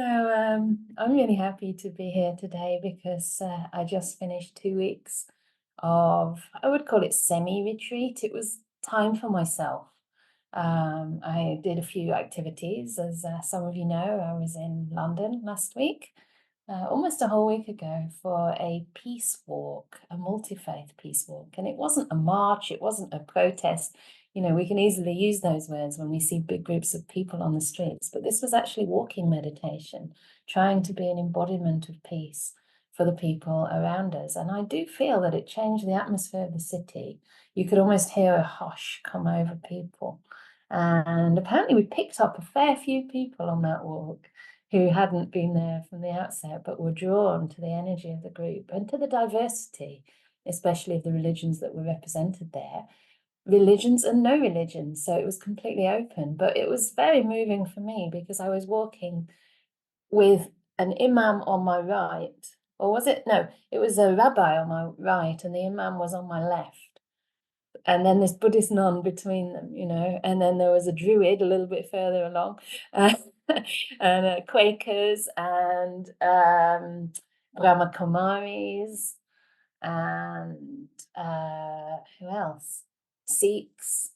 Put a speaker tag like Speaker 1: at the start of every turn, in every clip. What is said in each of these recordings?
Speaker 1: I'm really happy to be here today because I just finished 2 weeks of, I would call it semi-retreat. It was time for myself. I did a few activities. As some of you know, I was in London last week, almost a whole week ago, for a peace walk, a multi-faith peace walk. And it wasn't a march, it wasn't a protest. We can easily use those words when we see big groups of people on the streets, but this was actually walking meditation, trying to be an embodiment of peace for the people around us. And I do feel that it changed the atmosphere of the city. You could almost hear a hush come over people. And apparently we picked up a fair few people on that walk who hadn't been there from the outset, but were drawn to the energy of the group and to the diversity, especially of the religions that were represented there, religions and no religions. So it was completely open, but it was very moving for me because I was walking with an imam on my right, or was it? No, it was a rabbi on my right and the imam was on my left. And then this Buddhist nun between them, and then there was a druid a little bit further along, uh, and Quakers and Brahma Kumaris and who else? Sikhs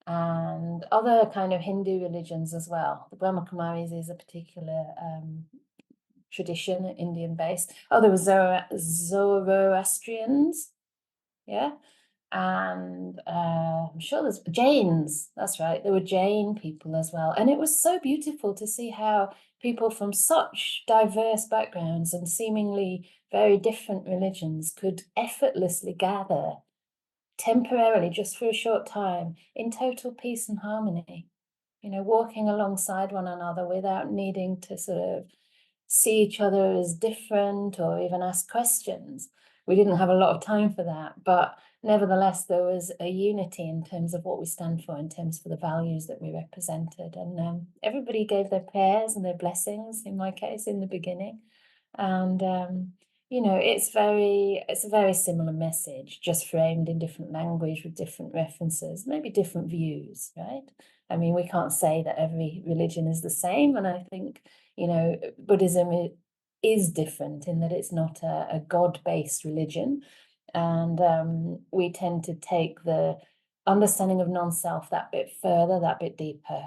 Speaker 1: and other kind of Hindu religions as well. The Brahma Kumaris is a particular tradition, Indian-based. Oh, there were Zoroastrians, yeah, and I'm sure there's Jains. That's right. There were Jain people as well, and it was so beautiful to see how people from such diverse backgrounds and seemingly very different religions could effortlessly gather temporarily, just for a short time, in total peace and harmony, walking alongside one another without needing to sort of see each other as different or even ask questions. We didn't have a lot of time for that, but nevertheless, there was a unity in terms of what we stand for, in terms of the values that we represented. And everybody gave their prayers and their blessings, in my case, in the beginning. And it's a very similar message, just framed in different language with different references, maybe different views, right? I mean, we can't say that every religion is the same, and I think Buddhism is different in that it's not a God-based religion, and we tend to take the understanding of non-self that bit further, that bit deeper,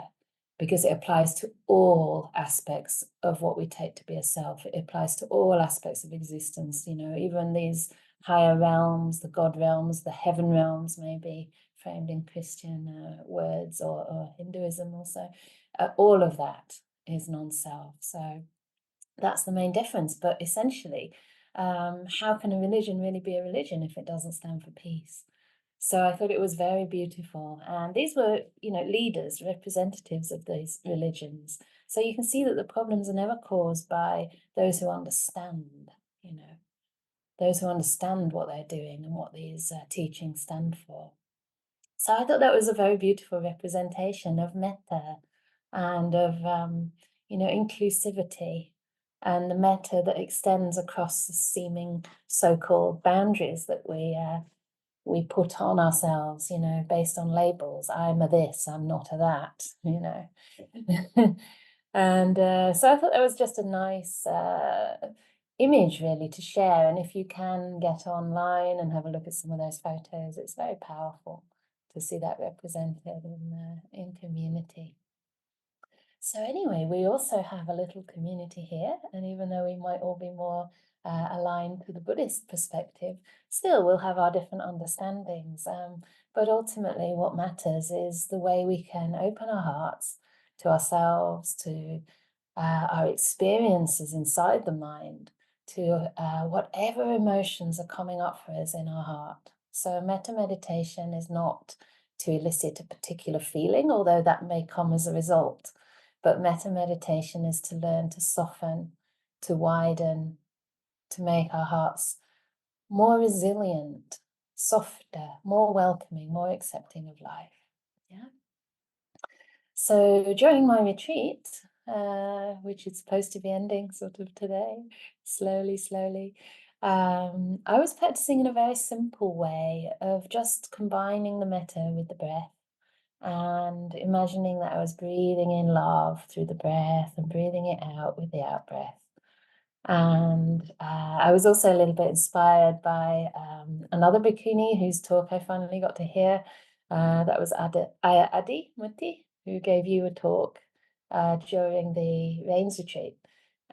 Speaker 1: because it applies to all aspects of what we take to be a self. It applies to all aspects of existence, even these higher realms, the God realms, the heaven realms, maybe framed in Christian words or Hinduism also. All of that is non-self. So that's the main difference. But essentially, how can a religion really be a religion if it doesn't stand for peace? So I thought it was very beautiful. And these were, leaders, representatives of these religions. So you can see that the problems are never caused by those who understand, those who understand what they're doing and what these teachings stand for. So I thought that was a very beautiful representation of metta and of, inclusivity and the metta that extends across the seeming so-called boundaries that we put on ourselves, based on labels. I'm a this, I'm not a that. And so I thought that was just a nice image really to share. And if you can get online and have a look at some of those photos, it's very powerful to see that represented in community. So anyway, we also have a little community here, and even though we might all be more aligned to the Buddhist perspective, still we'll have our different understandings. But ultimately what matters is the way we can open our hearts to ourselves, to our experiences inside the mind, to whatever emotions are coming up for us in our heart. So metta meditation is not to elicit a particular feeling, although that may come as a result. But metta meditation is to learn to soften, to widen, to make our hearts more resilient, softer, more welcoming, more accepting of life. Yeah. So during my retreat, which is supposed to be ending sort of today, slowly, I was practicing in a very simple way of just combining the metta with the breath and imagining that I was breathing in love through the breath and breathing it out with the out breath. And I was also a little bit inspired by another bhikkhuni whose talk I finally got to hear. That was Adi Mutti, who gave you a talk during the Rains retreat.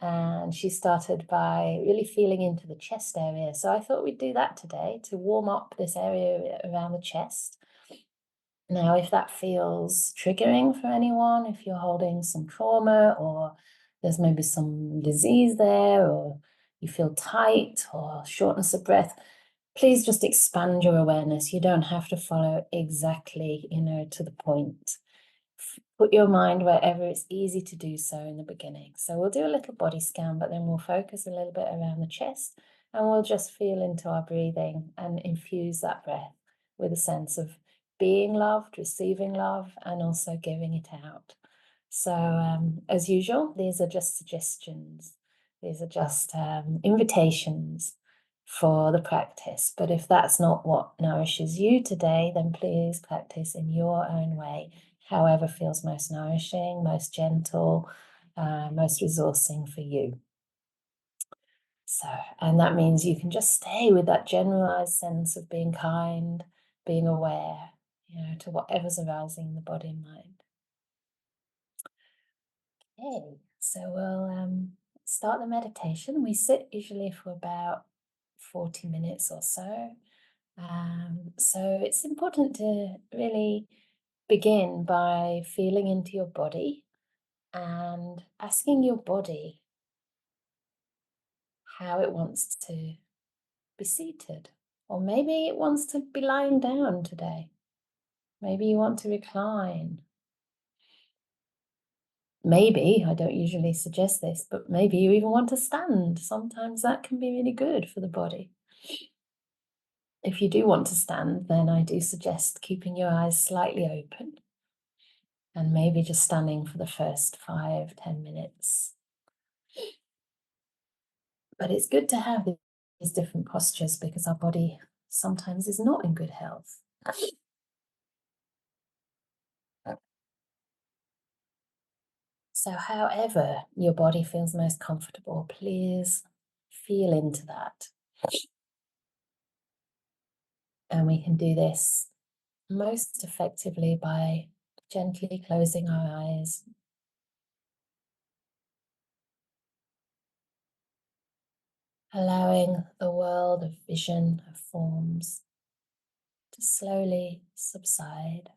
Speaker 1: And she started by really feeling into the chest area. So I thought we'd do that today to warm up this area around the chest. Now, if that feels triggering for anyone, if you're holding some trauma or there's maybe some disease there, or you feel tight or shortness of breath, please just expand your awareness. You don't have to follow exactly, to the point. Put your mind wherever it's easy to do so in the beginning. So we'll do a little body scan, but then we'll focus a little bit around the chest, and we'll just feel into our breathing and infuse that breath with a sense of being loved, receiving love, and also giving it out. So as usual, these are just suggestions. These are just invitations for the practice. But if that's not what nourishes you today, then please practice in your own way, however feels most nourishing, most gentle, most resourcing for you. So, and that means you can just stay with that generalized sense of being kind, being aware, to whatever's arising in the body and mind. Okay, so we'll start the meditation. We sit usually for about 40 minutes or so. So it's important to really begin by feeling into your body and asking your body how it wants to be seated. Or maybe it wants to be lying down today. Maybe you want to recline. Maybe, I don't usually suggest this, but maybe you even want to stand. Sometimes that can be really good for the body. If you do want to stand, then I do suggest keeping your eyes slightly open and maybe just standing for the first 5-10 minutes. But it's good to have these different postures because our body sometimes is not in good health. So however your body feels most comfortable, please feel into that. And we can do this most effectively by gently closing our eyes, allowing the world of vision, of forms, to slowly subside.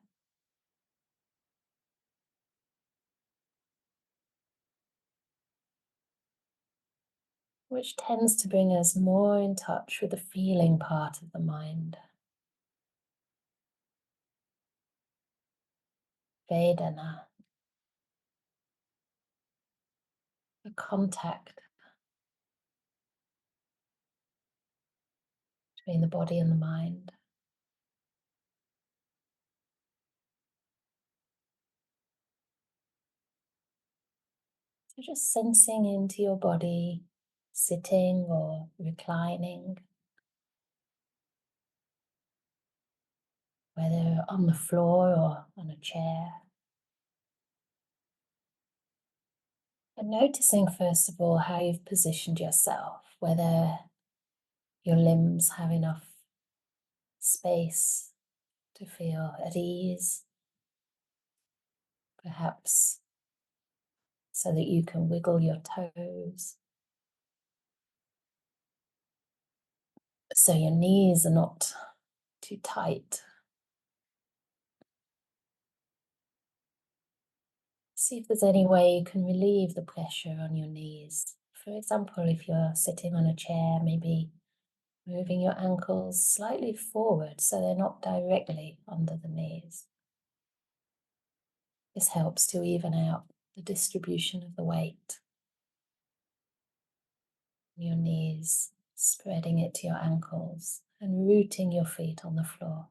Speaker 1: Which tends to bring us more in touch with the feeling part of the mind. Vedana, the contact between the body and the mind. So just sensing into your body, sitting or reclining, whether on the floor or on a chair. And noticing, first of all, how you've positioned yourself, whether your limbs have enough space to feel at ease, perhaps so that you can wiggle your toes, so your knees are not too tight. See if there's any way you can relieve the pressure on your knees. For example, if you're sitting on a chair, maybe moving your ankles slightly forward so they're not directly under the knees. This helps to even out the distribution of the weight. Your knees, spreading it to your ankles and rooting your feet on the floor.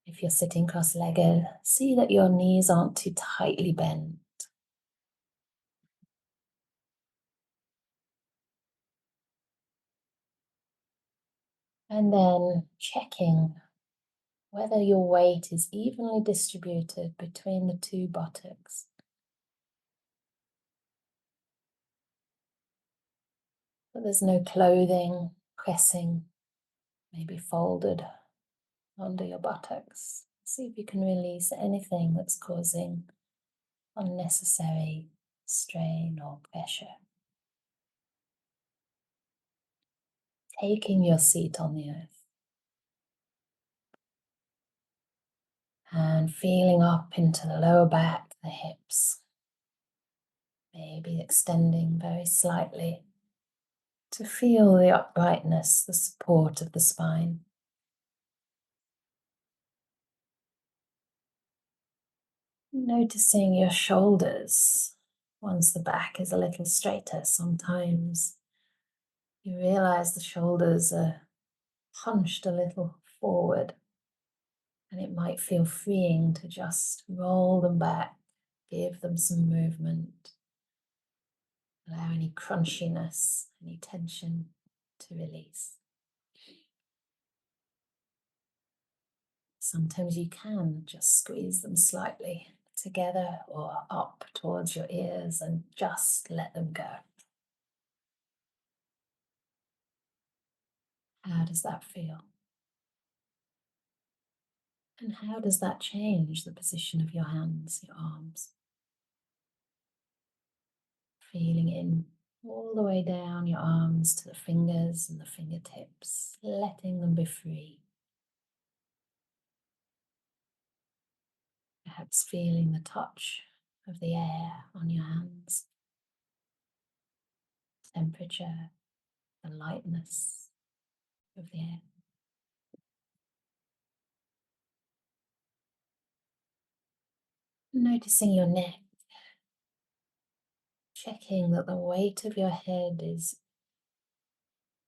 Speaker 1: If you're sitting cross-legged, see that your knees aren't too tightly bent. And then checking whether your weight is evenly distributed between the two buttocks. But there's no clothing pressing, maybe folded under your buttocks. See if you can release anything that's causing unnecessary strain or pressure. Taking your seat on the earth and feeling up into the lower back, the hips, maybe extending very slightly to feel the uprightness, the support of the spine. Noticing your shoulders. Once the back is a little straighter, sometimes you realize the shoulders are hunched a little forward, and it might feel freeing to just roll them back, give them some movement, allow any crunchiness, any tension to release. Sometimes you can just squeeze them slightly together or up towards your ears and just let them go. How does that feel? And how does that change the position of your hands, your arms? Feeling in all the way down your arms to the fingers and the fingertips, letting them be free. Perhaps feeling the touch of the air on your hands, temperature, the lightness of the air. Noticing your neck, checking that the weight of your head is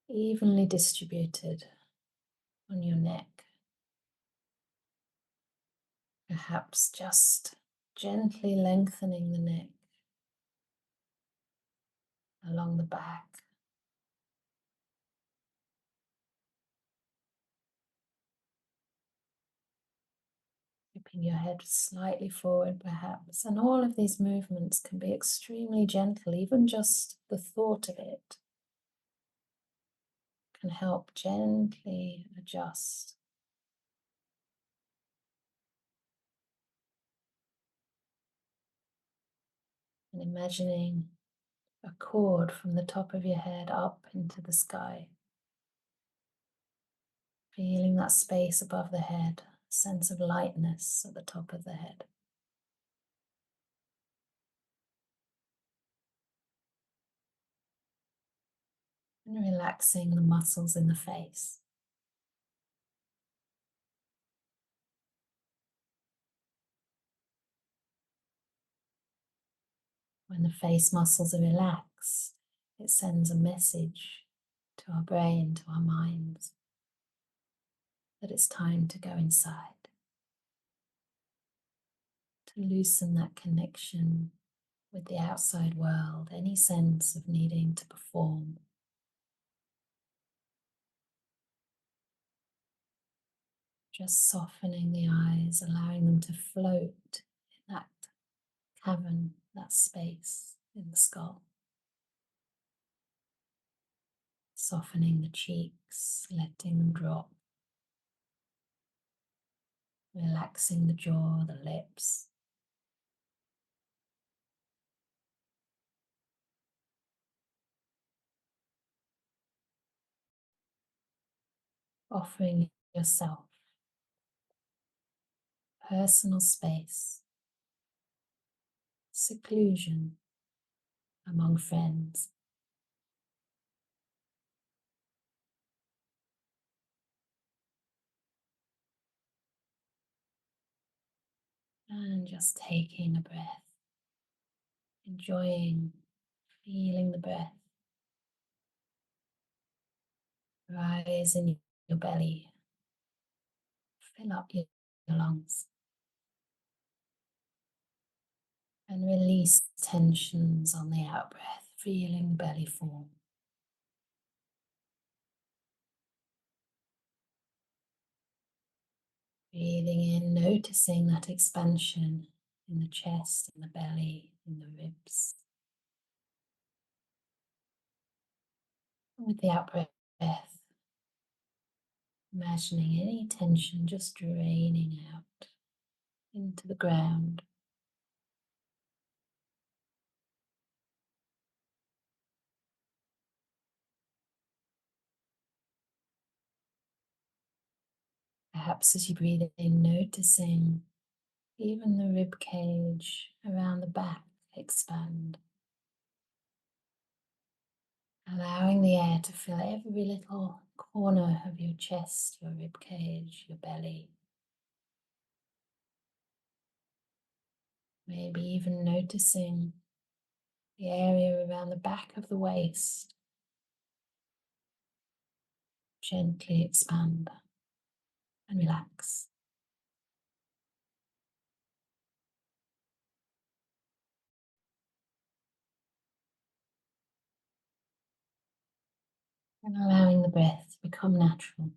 Speaker 1: evenly distributed on your neck. Perhaps just gently lengthening the neck along the back. Tipping your head slightly forward perhaps, and all of these movements can be extremely gentle. Even just the thought of it can help gently adjust. And imagining a cord from the top of your head up into the sky. Feeling that space above the head, a sense of lightness at the top of the head. And relaxing the muscles in the face. When the face muscles are relaxed, it sends a message to our brain, to our minds, that it's time to go inside, to loosen that connection with the outside world, any sense of needing to perform. Just softening the eyes, allowing them to float in that cavern, that space in the skull. Softening the cheeks, letting them drop. Relaxing the jaw, the lips. Offering yourself personal space, seclusion among friends. And just taking a breath, enjoying, feeling the breath rise in your belly, fill up your lungs, and release tensions on the out breath, feeling the belly form. Breathing in, noticing that expansion in the chest, in the belly, in the ribs. And with the out breath, imagining any tension just draining out into the ground. Perhaps as you breathe in, noticing even the rib cage around the back expand, allowing the air to fill every little corner of your chest, your rib cage, your belly. Maybe even noticing the area around the back of the waist gently expand and relax. And allowing the breath to become natural.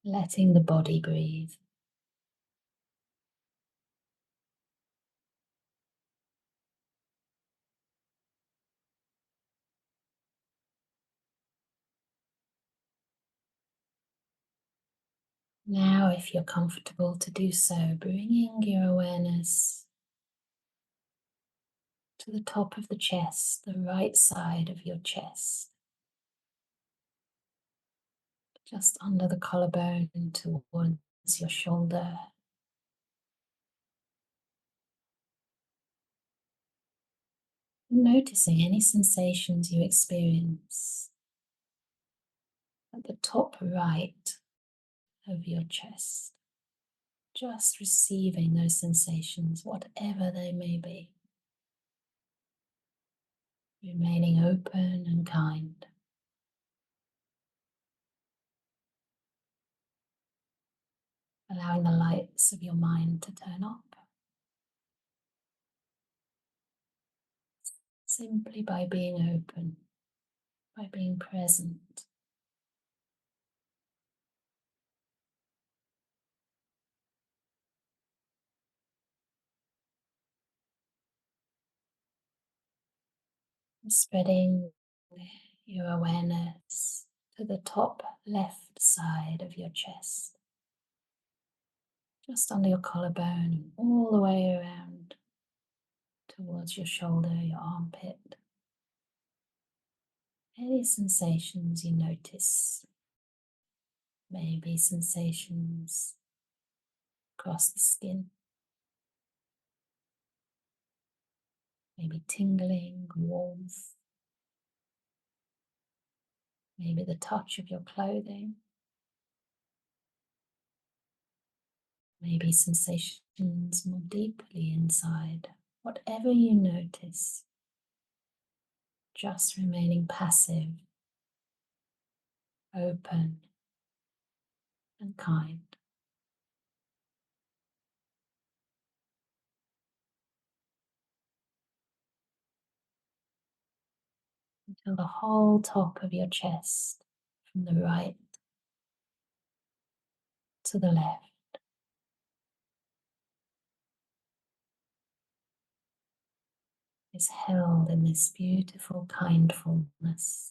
Speaker 1: Letting the body breathe. Now, if you're comfortable to do so, bringing your awareness to the top of the chest, the right side of your chest, just under the collarbone towards your shoulder. Noticing any sensations you experience at the top right of your chest. Just receiving those sensations, whatever they may be. Remaining open and kind. Allowing the lights of your mind to turn up. Simply by being open, by being present. Spreading your awareness to the top left side of your chest. Just under your collarbone and all the way around towards your shoulder, your armpit. Any sensations you notice, maybe sensations across the skin, maybe tingling, warmth, maybe the touch of your clothing, maybe sensations more deeply inside. Whatever you notice, just remaining passive, open, and kind. Until the whole top of your chest, from the right to the left, is held in this beautiful kindfulness.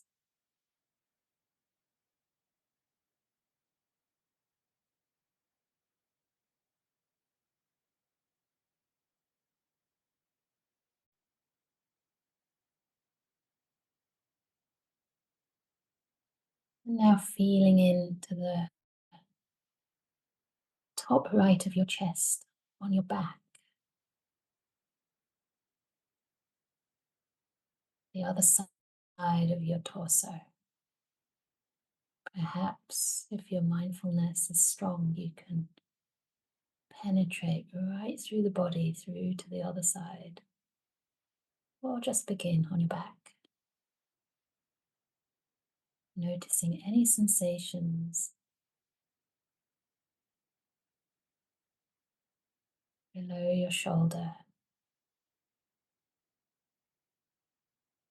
Speaker 1: And now feeling into the top right of your chest, on your back, the other side of your torso. Perhaps if your mindfulness is strong, you can penetrate right through the body, through to the other side, or just begin on your back. Noticing any sensations below your shoulder,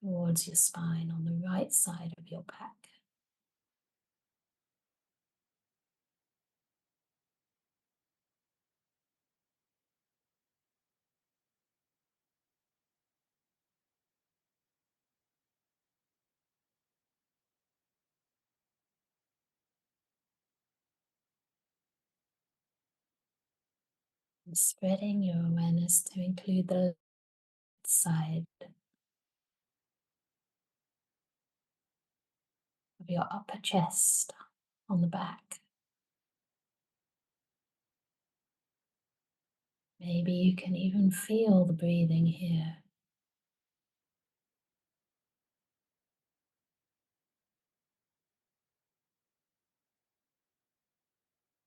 Speaker 1: towards your spine on the right side of your back. And spreading your awareness to include the left side of your upper chest on the back. Maybe you can even feel the breathing here.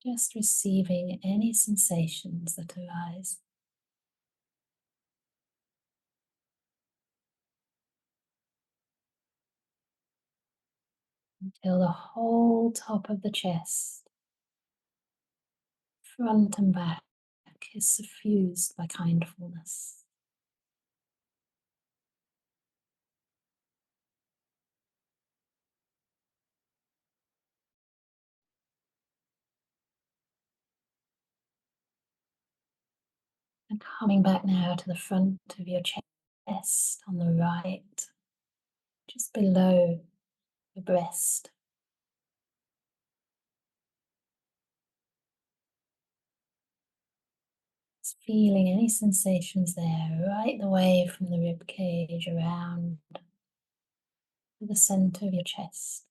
Speaker 1: Just receiving any sensations that arise until the whole top of the chest, front and back, is suffused by kindfulness. And coming back now to the front of your chest on the right, just below your breast. Just feeling any sensations there, right the way from the rib cage around to the center of your chest.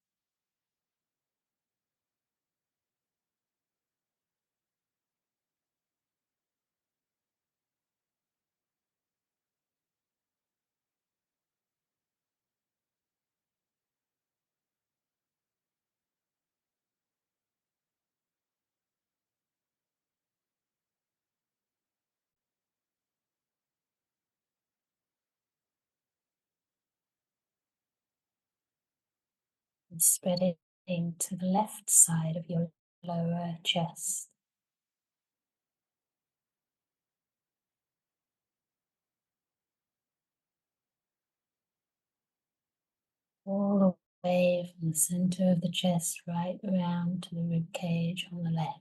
Speaker 1: And spreading to the left side of your lower chest. All the way from the center of the chest right around to the rib cage on the left.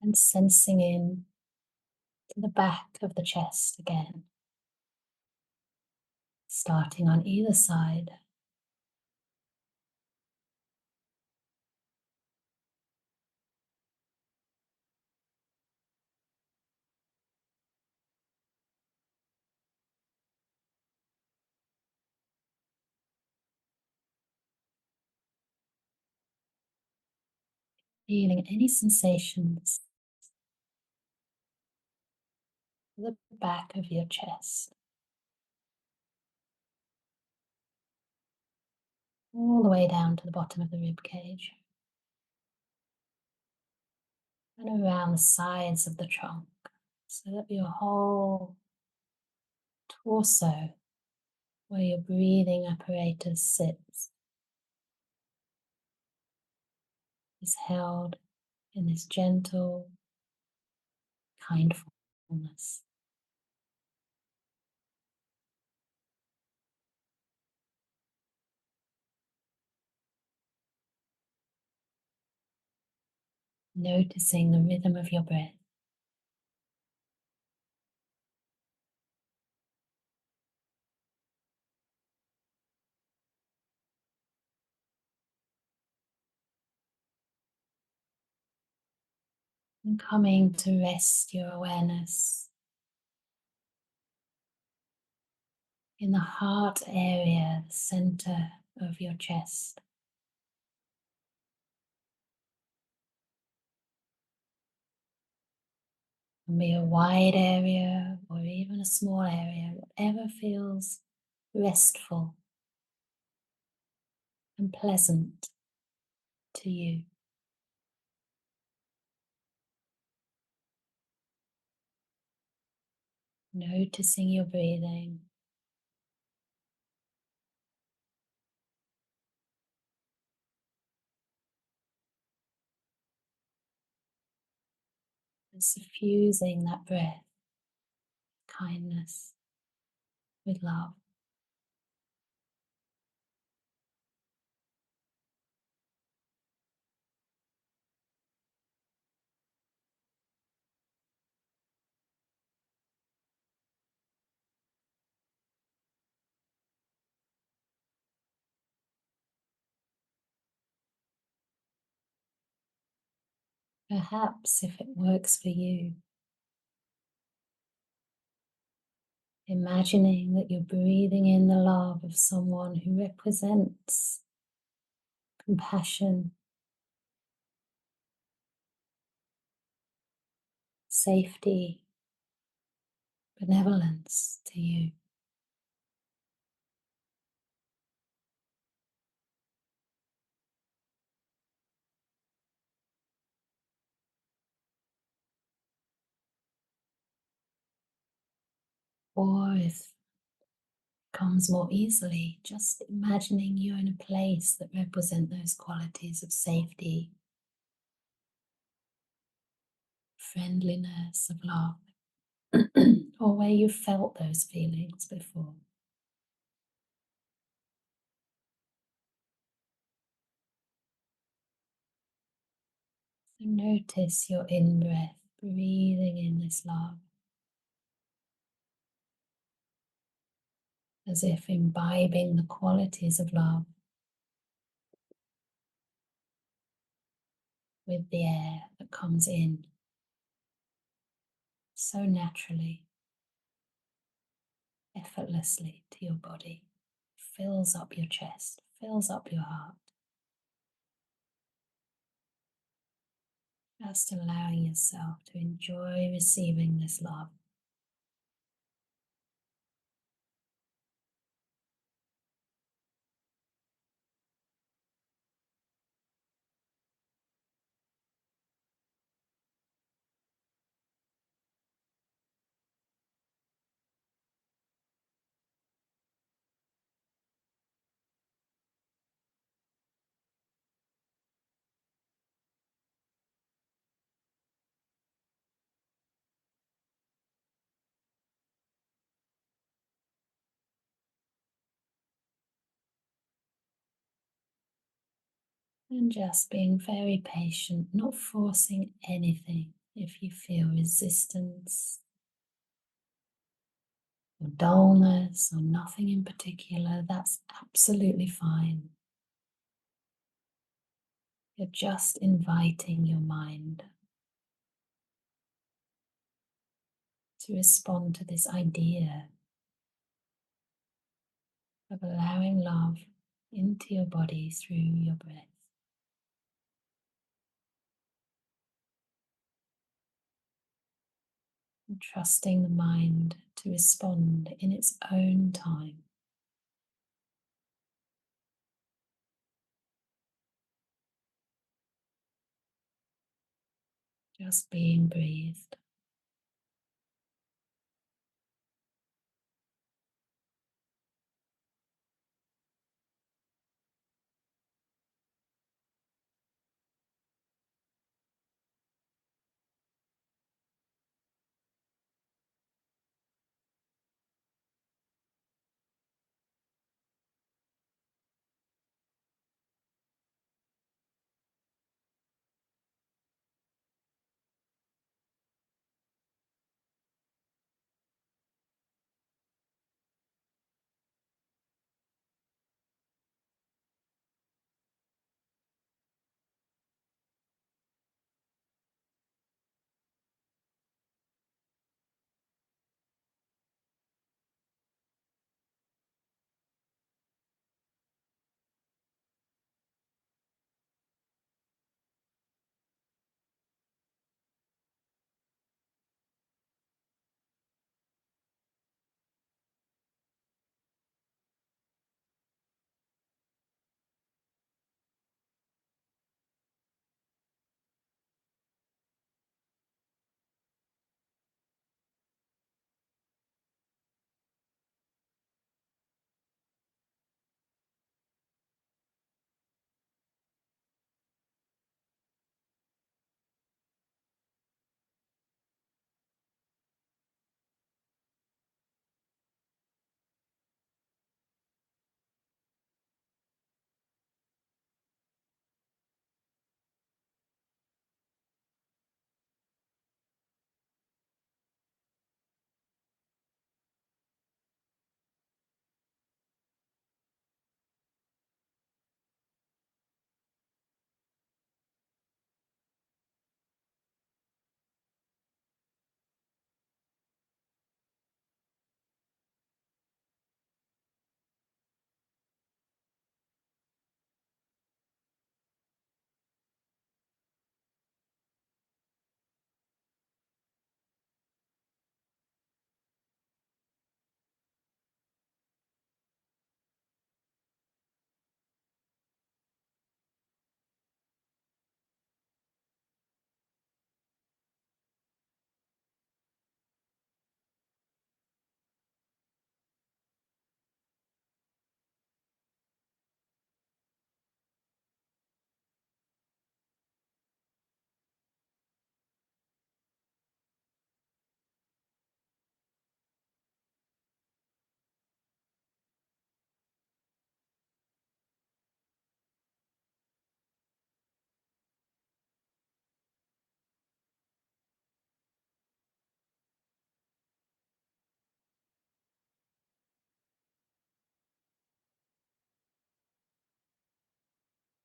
Speaker 1: And sensing in to the back of the chest again, starting on either side. Feeling any sensations at the back of your chest, all the way down to the bottom of the rib cage and around the sides of the trunk, so that your whole torso, where your breathing apparatus sits, is held in this gentle kindfulness. Noticing the rhythm of your breath. And coming to rest your awareness in the heart area, the center of your chest. Can be a wide area or even a small area, whatever feels restful and pleasant to you. Noticing your breathing, and suffusing that breath, kindness with love. Perhaps if it works for you, imagining that you're breathing in the love of someone who represents compassion, safety, benevolence to you. Or if it comes more easily, just imagining you're in a place that represent those qualities of safety, friendliness, of love, or where you felt those feelings before. So notice your in breath, breathing in this love, as if imbibing the qualities of love with the air that comes in so naturally, effortlessly to your body, fills up your chest, fills up your heart, just allowing yourself to enjoy receiving this love. And just being very patient, not forcing anything. If you feel resistance or dullness or nothing in particular, that's absolutely fine. You're just inviting your mind to respond to this idea of allowing love into your body through your breath, and trusting the mind to respond in its own time. Just being breathed.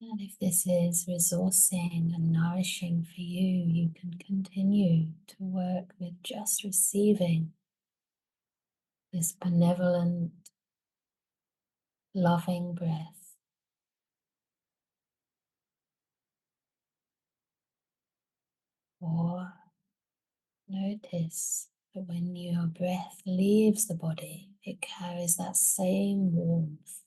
Speaker 1: And if this is resourcing and nourishing for you, you can continue to work with just receiving this benevolent, loving breath. Or notice that when your breath leaves the body, it carries that same warmth.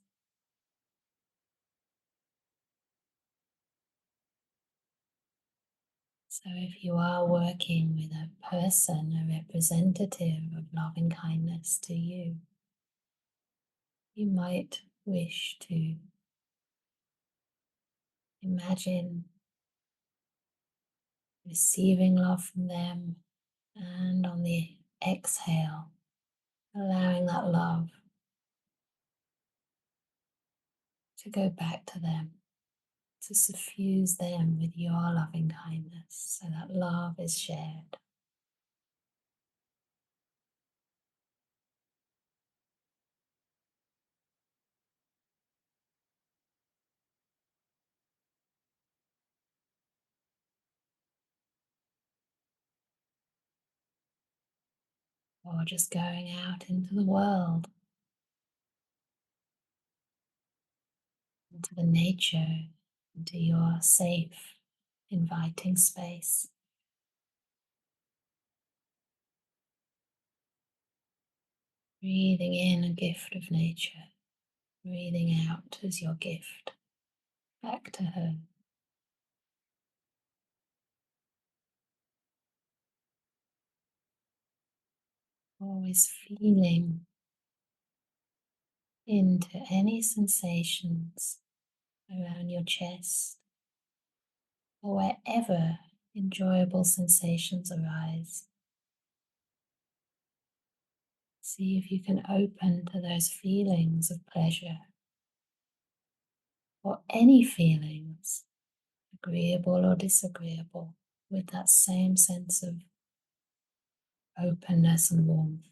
Speaker 1: So if you are working with a person, a representative of loving kindness to you, you might wish to imagine receiving love from them, and on the exhale, allowing that love to go back to them, to suffuse them with your loving kindness so that love is shared. Or just going out into the world, into the nature, into your safe, inviting space. Breathing in a gift of nature, breathing out as your gift back to her. Always feeling into any sensations around your chest or wherever enjoyable sensations arise. See if you can open to those feelings of pleasure or any feelings, agreeable or disagreeable, with that same sense of openness and warmth.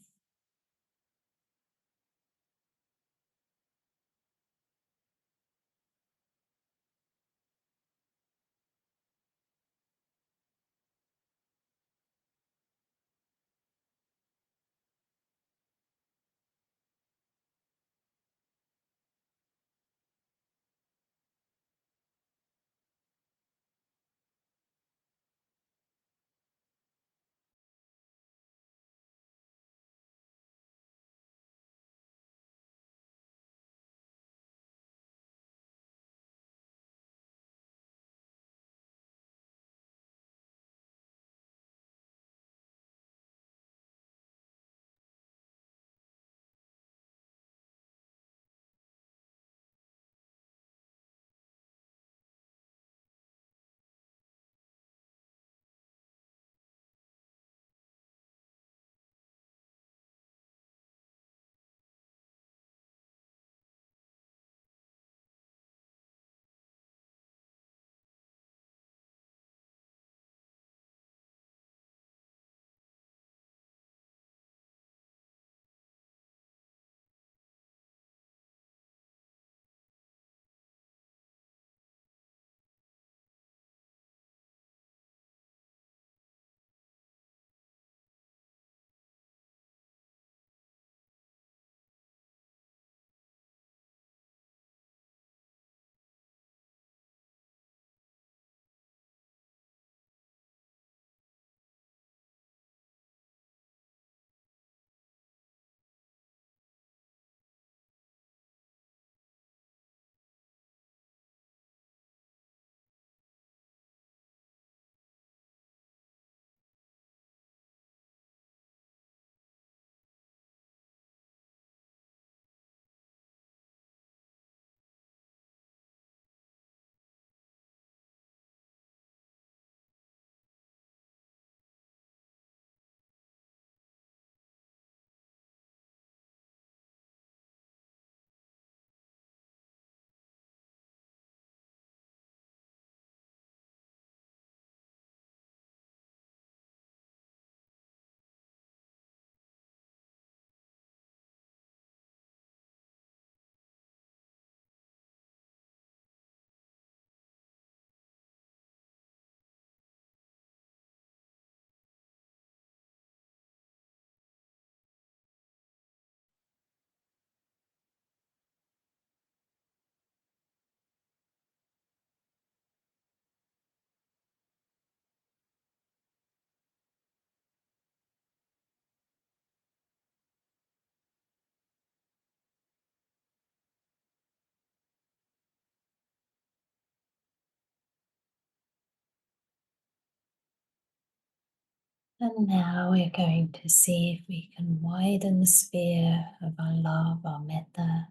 Speaker 1: And now we're going to see if we can widen the sphere of our love, our metta.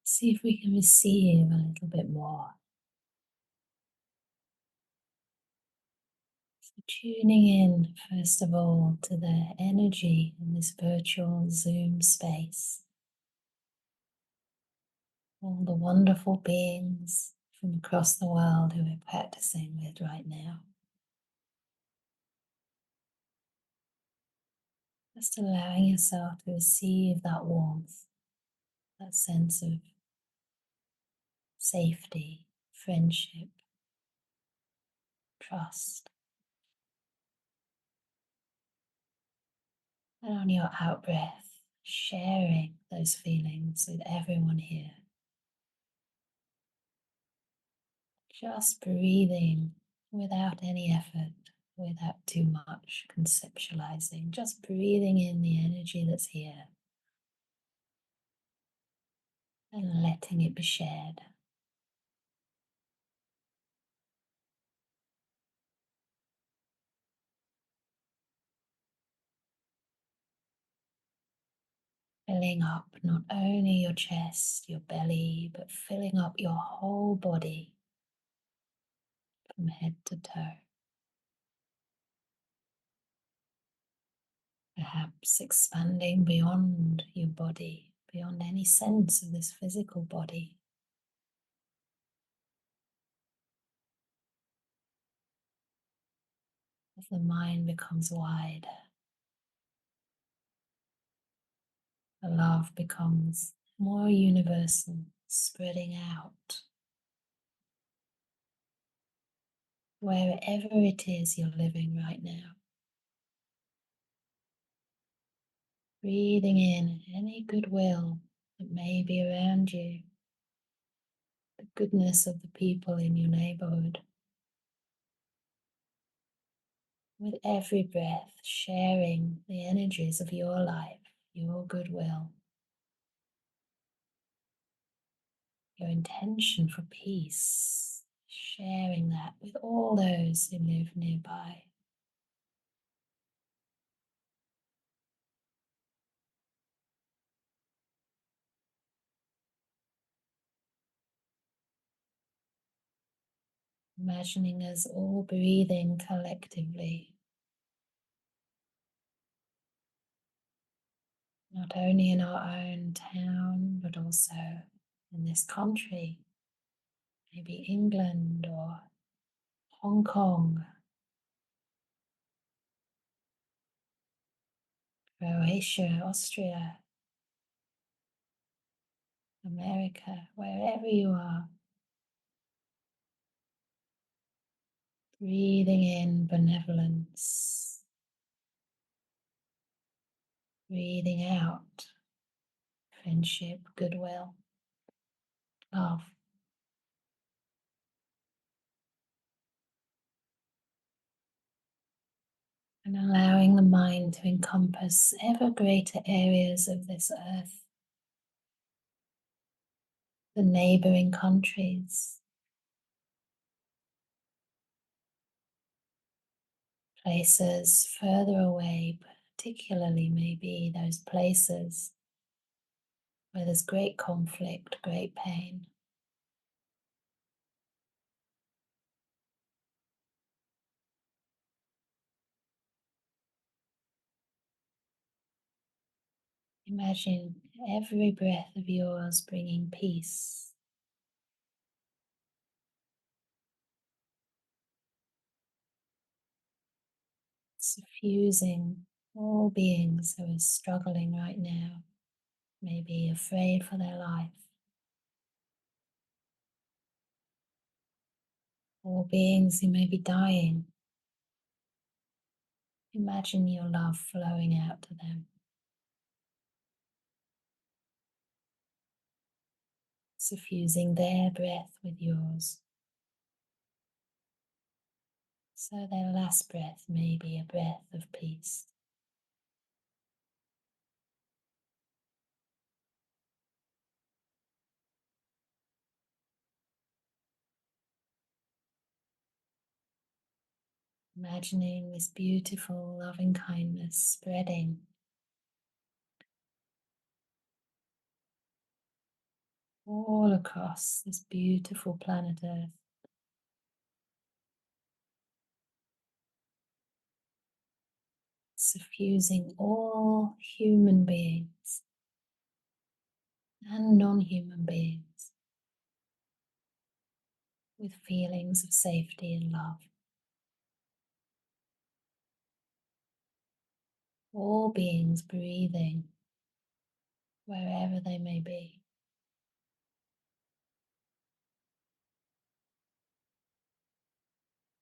Speaker 1: See if we can receive a little bit more. So tuning in, first of all, to the energy in this virtual Zoom space. All the wonderful beings from across the world who we're practicing with right now. Just allowing yourself to receive that warmth, that sense of safety, friendship, trust. And on your out breath, sharing those feelings with everyone here. Just breathing without any effort, without too much conceptualizing, just breathing in the energy that's here and letting it be shared. Filling up not only your chest, your belly, but filling up your whole body from head to toe. Perhaps expanding beyond your body, beyond any sense of this physical body. As the mind becomes wide, the love becomes more universal, spreading out. Wherever it is you're living right now, breathing in any goodwill that may be around you, the goodness of the people in your neighborhood. With every breath, sharing the energies of your life, your goodwill, your intention for peace, sharing that with all those who live nearby. Imagining us all breathing collectively, not only in our own town, but also in this country, maybe England or Hong Kong, Croatia, Austria, America, wherever you are. Breathing in benevolence, breathing out friendship, goodwill, love. And allowing the mind to encompass ever greater areas of this earth, the neighboring countries, places further away, particularly maybe those places where there's great conflict, great pain. Imagine every breath of yours bringing peace, suffusing all beings who are struggling right now, maybe afraid for their life, all beings who may be dying. Imagine your love flowing out to them, suffusing their breath with yours, so their last breath may be a breath of peace. Imagining this beautiful loving kindness spreading all across this beautiful planet Earth, suffusing all human beings and non-human beings with feelings of safety and love. All beings breathing wherever they may be.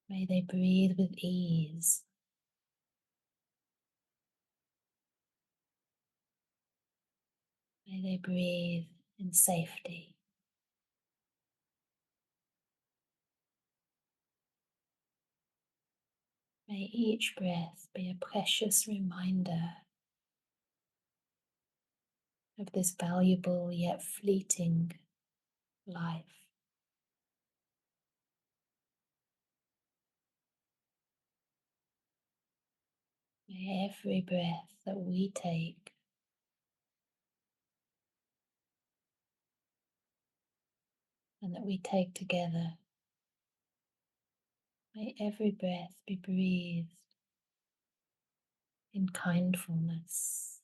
Speaker 1: May they breathe with ease. May they breathe in safety. May each breath be a precious reminder of this valuable yet fleeting life. May every breath that we take and that we take together, may every breath be breathed in kindfulness,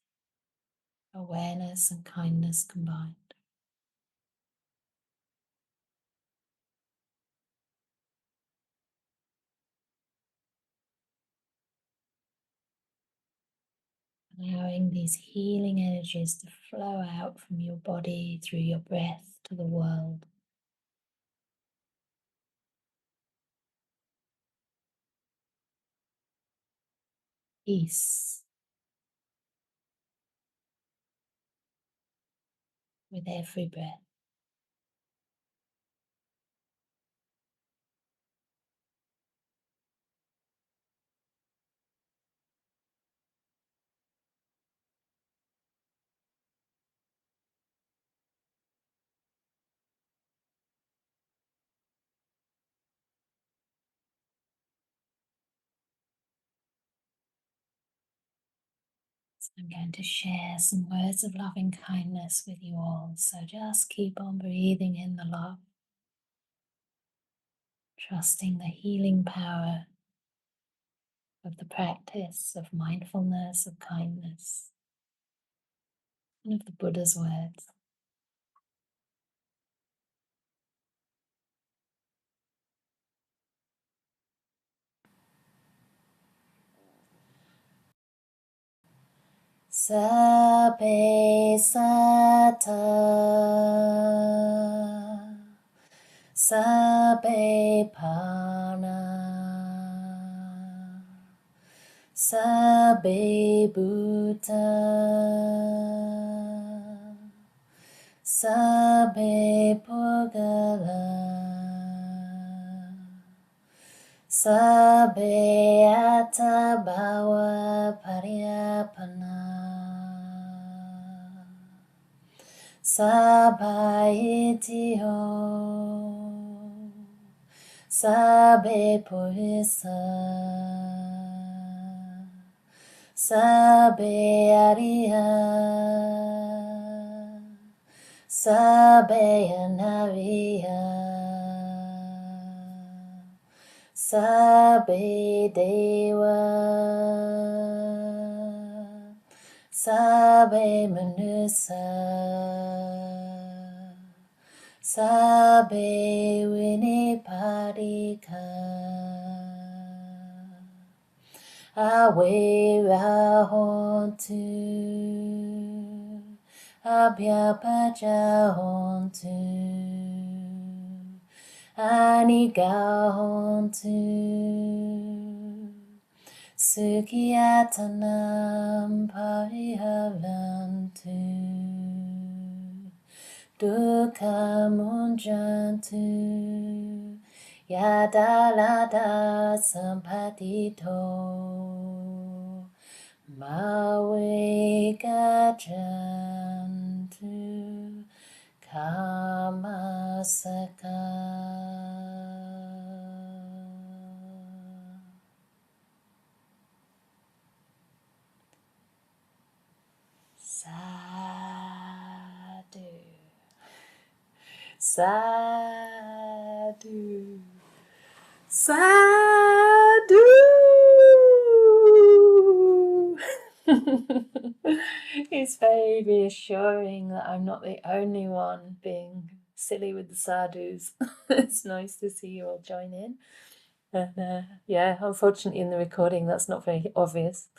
Speaker 1: awareness and kindness combined. Allowing these healing energies to flow out from your body through your breath to the world. Peace with every breath. So I'm going to share some words of loving kindness with you all. So just keep on breathing in the love, trusting the healing power of the practice of mindfulness, of kindness, and of the Buddha's words. Sabbe sata, sabbe pana, sabbe bhuta, sabbe pugala, sabbe atabhawa pariyapana, sabbaitiho, sabbe purisa, sabbe ariya, sabbe anariya, sabbe deva, sabbe manusa, sabbe vinipadika, awehontu, abhyapachahontu, anigahontu, sukhiyatanam pariharantu, dukkhamunjantu, yadalada sampatito, mawe gajantu, kamasaka. Sadhu. Sadhu. It's very reassuring that I'm not the only one being silly with the sadhus. It's nice to see you all join in. And yeah, unfortunately in the recording that's not very obvious.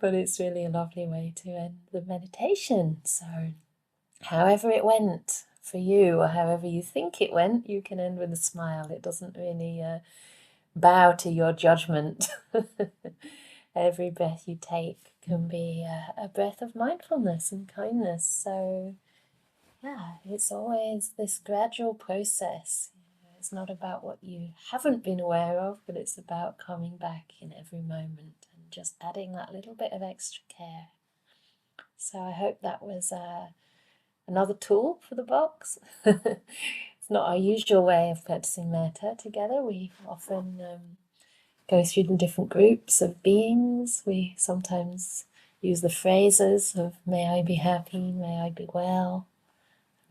Speaker 1: But it's really a lovely way to end the meditation. So however it went for you, or however you think it went, you can end with a smile. It doesn't really bow to your judgment. Every breath you take can be a breath of mindfulness and kindness. So yeah, it's always this gradual process. It's not about what you haven't been aware of, but it's about coming back in every moment and just adding that little bit of extra care. So I hope that was another tool for the box. It's not our usual way of practicing metta together. We often go through the different groups of beings. We sometimes use the phrases of may I be happy, may I be well,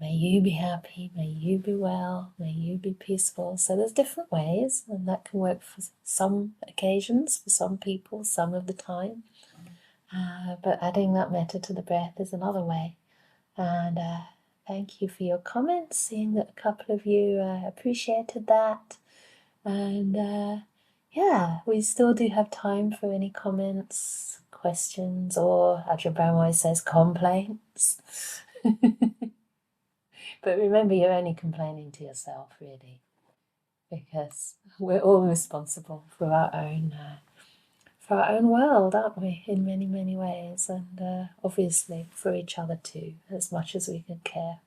Speaker 1: may you be happy, may you be well, may you be peaceful. So there's different ways, and that can work for some occasions, for some people, some of the time. But adding that metta to the breath is another way. And thank you for your comments, seeing that a couple of you appreciated that. And yeah, we still do have time for any comments, questions, or Ajahn Brahm always says complaints. But remember, you're only complaining to yourself, really, because we're all responsible for our own world, aren't we, in many, many ways, and obviously for each other too, as much as we can care.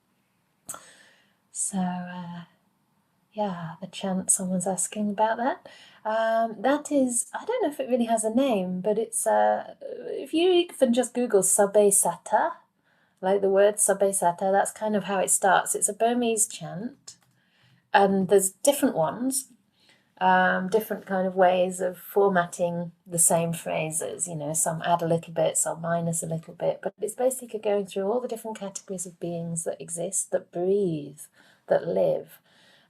Speaker 1: So yeah, the chant, someone's asking about that. That is, I don't know if it really has a name, but it's, if you even just Google Sabbe Sata, like the word Sabbe Sata, that's kind of how it starts. It's a Burmese chant, and there's different ones, different kind of ways of formatting the same phrases. Some add a little bit, some minus a little bit, but it's basically going through all the different categories of beings that exist, that breathe, that live,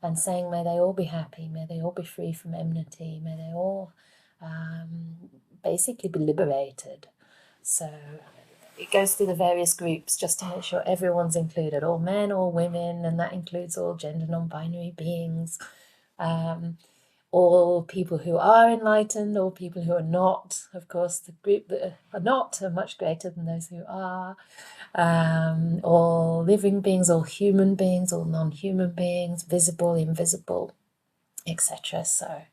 Speaker 1: and saying, may they all be happy, may they all be free from enmity, may they all basically be liberated. So it goes through the various groups just to make sure everyone's included, all men, all women, and that includes all gender non-binary beings, all people who are enlightened, all people who are not. Of course, the group that are not are much greater than those who are. All living beings, all human beings, all non-human beings, visible, invisible, etc. So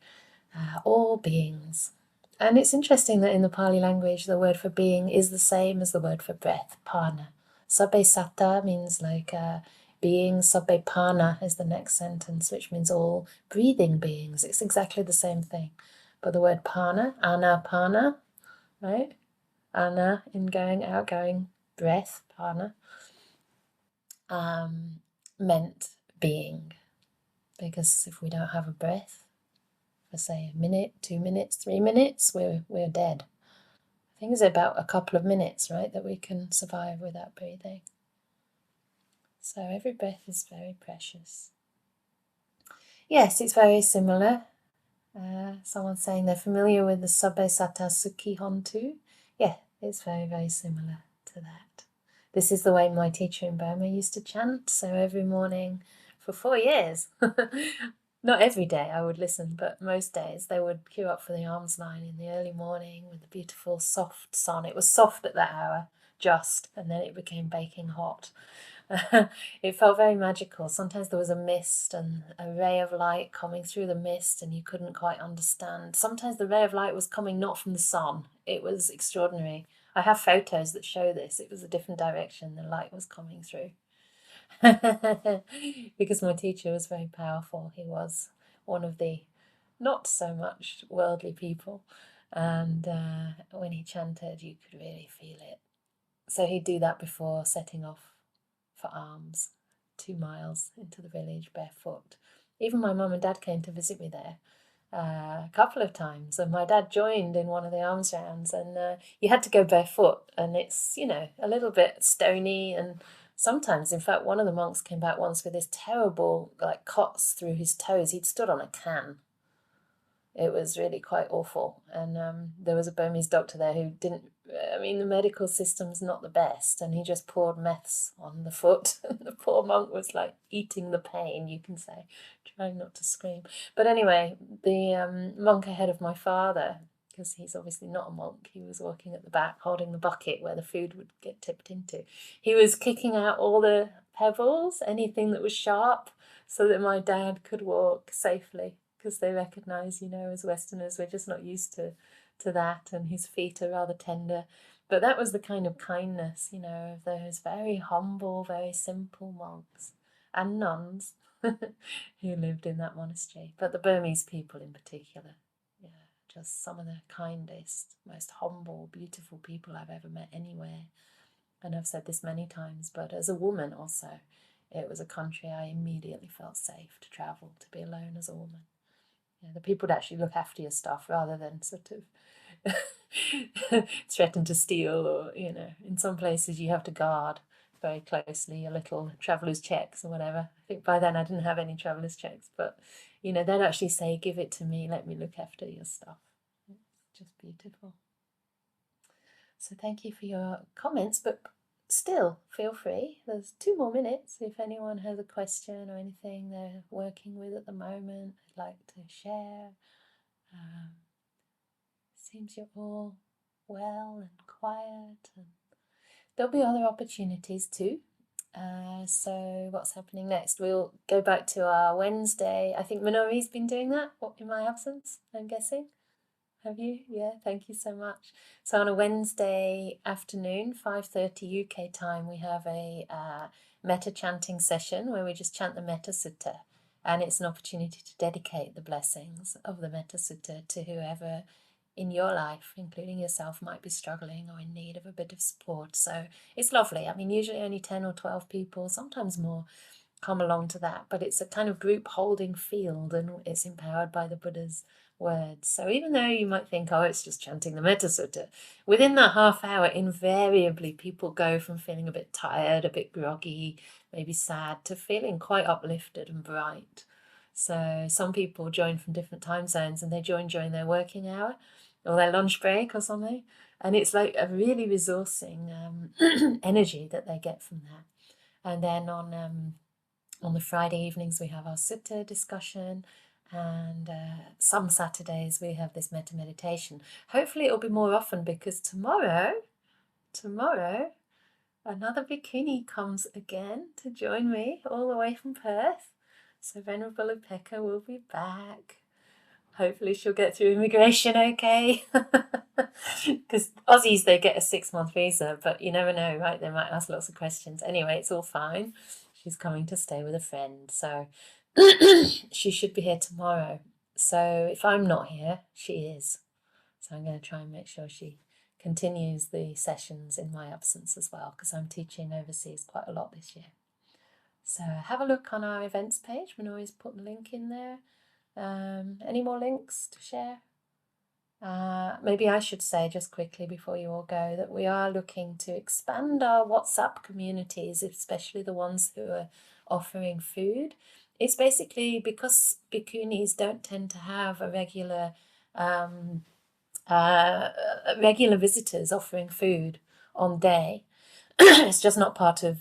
Speaker 1: all beings. And it's interesting that in the Pali language, the word for being is the same as the word for breath, pana. Sabbe sata means like being, sabbe pana is the next sentence, which means all breathing beings. It's exactly the same thing. But the word pana, anapana, right? Ana, ingoing, outgoing, breath, pana, meant being. Because if we don't have a breath, for say a minute, 2 minutes, 3 minutes, we're dead. I think it's about a couple of minutes, right, that we can survive without breathing. So every breath is very precious. Yes, it's very similar. Someone's saying they're familiar with the Sabbe Sata Sukhi Hontu. Yeah, it's very, very similar to that. This is the way my teacher in Burma used to chant. So every morning for 4 years, not every day I would listen, but most days they would queue up for the alms line in the early morning with the beautiful soft sun. It was soft at that hour, just, and then it became baking hot. It felt very magical. Sometimes there was a mist and a ray of light coming through the mist and you couldn't quite understand. Sometimes the ray of light was coming not from the sun. It was extraordinary. I have photos that show this. It was a different direction the light was coming through. Because my teacher was very powerful. He was one of the not so much worldly people. And when he chanted, you could really feel it. So he'd do that before setting off for alms, 2 miles into the village barefoot. Even my mum and dad came to visit me there a couple of times, and my dad joined in one of the alms rounds, and you had to go barefoot, and it's, a little bit stony, and sometimes, in fact, one of the monks came back once with this terrible like cuts through his toes. He'd stood on a can. It was really quite awful. And there was a Burmese doctor there who didn't, I mean, the medical system's not the best. And he just poured meths on the foot. The poor monk was like eating the pain, you can say, trying not to scream. But anyway, the monk ahead of my father, because he's obviously not a monk, he was walking at the back holding the bucket where the food would get tipped into. He was kicking out all the pebbles, anything that was sharp, so that my dad could walk safely, because they recognise, as Westerners, we're just not used to that, and his feet are rather tender. But that was the kind of kindness, of those very humble, very simple monks and nuns who lived in that monastery. But the Burmese people in particular, yeah, just some of the kindest, most humble, beautiful people I've ever met anywhere. And I've said this many times, but as a woman also, it was a country I immediately felt safe to travel, to be alone as a woman. The people would actually look after your stuff rather than sort of threaten to steal, or, in some places you have to guard very closely your little traveller's checks or whatever. I think by then I didn't have any traveller's checks, but, they'd actually say, give it to me, let me look after your stuff. It's just beautiful. So thank you for your comments, but still feel free. There's 2 more minutes if anyone has a question or anything they're working with at the moment they'd like to share. Seems you're all well and quiet, and there'll be other opportunities too. So what's happening next? We'll go back to our Wednesday. I think Minori's been doing that in my absence, I'm guessing. Have you? Yeah, thank you so much. So on a Wednesday afternoon, 5:30 UK time, we have a metta chanting session where we just chant the Metta Sutta. And it's an opportunity to dedicate the blessings of the Metta Sutta to whoever in your life, including yourself, might be struggling or in need of a bit of support. So it's lovely. I mean, usually only 10 or 12 people, sometimes more, come along to that, but it's a kind of group holding field, and it's empowered by the Buddha's words. So even though you might think, oh, it's just chanting the Metta Sutta, within that half hour, invariably people go from feeling a bit tired, a bit groggy, maybe sad, to feeling quite uplifted and bright. So some people join from different time zones, and they join during their working hour or their lunch break or something. And it's like a really resourcing energy that they get from that. And then on the Friday evenings, we have our sutta discussion, and some Saturdays we have this metta meditation. Hopefully it'll be more often, because tomorrow, another bhikkhuni comes again to join me all the way from Perth. So Venerable Canda will be back. Hopefully she'll get through immigration okay. Because Aussies, they get a 6-month visa, but you never know, right? They might ask lots of questions. Anyway, it's all fine. She's coming to stay with a friend, so she should be here tomorrow. So if I'm not here, she is. So I'm going to try and make sure she continues the sessions in my absence as well, because I'm teaching overseas quite a lot this year. So have a look on our events page. We can always put the link in there. Any more links to share? Maybe I should say just quickly before you all go that we are looking to expand our WhatsApp communities, especially the ones who are offering food. It's basically because bhikkhunis don't tend to have a regular visitors offering food on day. It's just not part of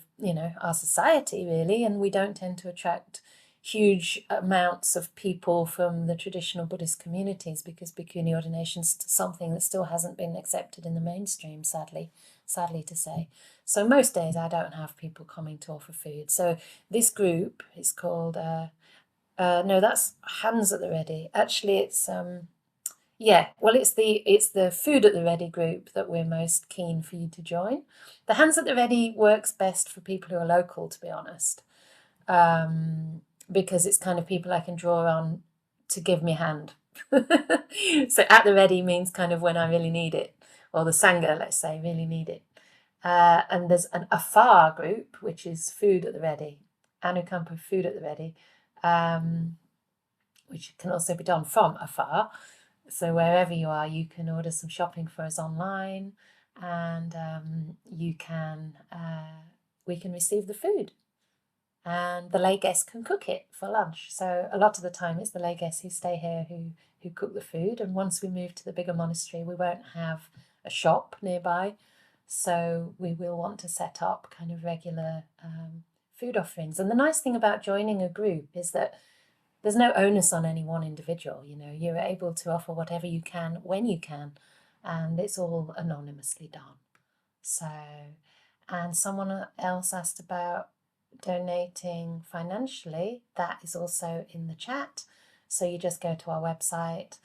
Speaker 1: our society really, and we don't tend to attract huge amounts of people from the traditional Buddhist communities, because bhikkhuni ordination is something that still hasn't been accepted in the mainstream, sadly to say. So most days I don't have people coming to offer food. So this group is called no, that's Hands at the Ready. Actually, it's it's the Food at the Ready group that we're most keen for you to join. The Hands at the Ready works best for people who are local, to be honest, because it's kind of people I can draw on to give me a hand. So at the ready means kind of when I really need it, or the Sangha, let's say, really need it. And there's an Afar group, which is Food at the Ready, Anukampa Food at the Ready, which can also be done from afar. So wherever you are, you can order some shopping for us online, and you can we can receive the food, and the lay guests can cook it for lunch. So a lot of the time it's the lay guests who stay here who cook the food. And once we move to the bigger monastery, we won't have a shop nearby, so we will want to set up kind of regular food offerings. And the nice thing about joining a group is that there's no onus on any one individual. You know, you're able to offer whatever you can when you can, and it's all anonymously done. So, and someone else asked about donating financially. That is also in the chat. So you just go to our website,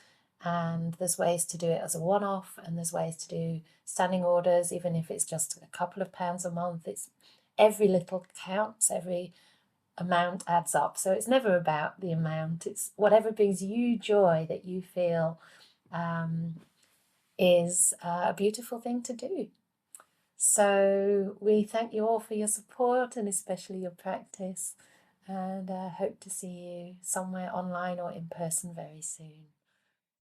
Speaker 1: and there's ways to do it as a one-off, and there's ways to do standing orders, even if it's just a couple of pounds a month. It's every little counts, every amount adds up. So it's never about the amount, it's whatever brings you joy that you feel is a beautiful thing to do. So we thank you all for your support, and especially your practice, and hope to see you somewhere online or in person very soon.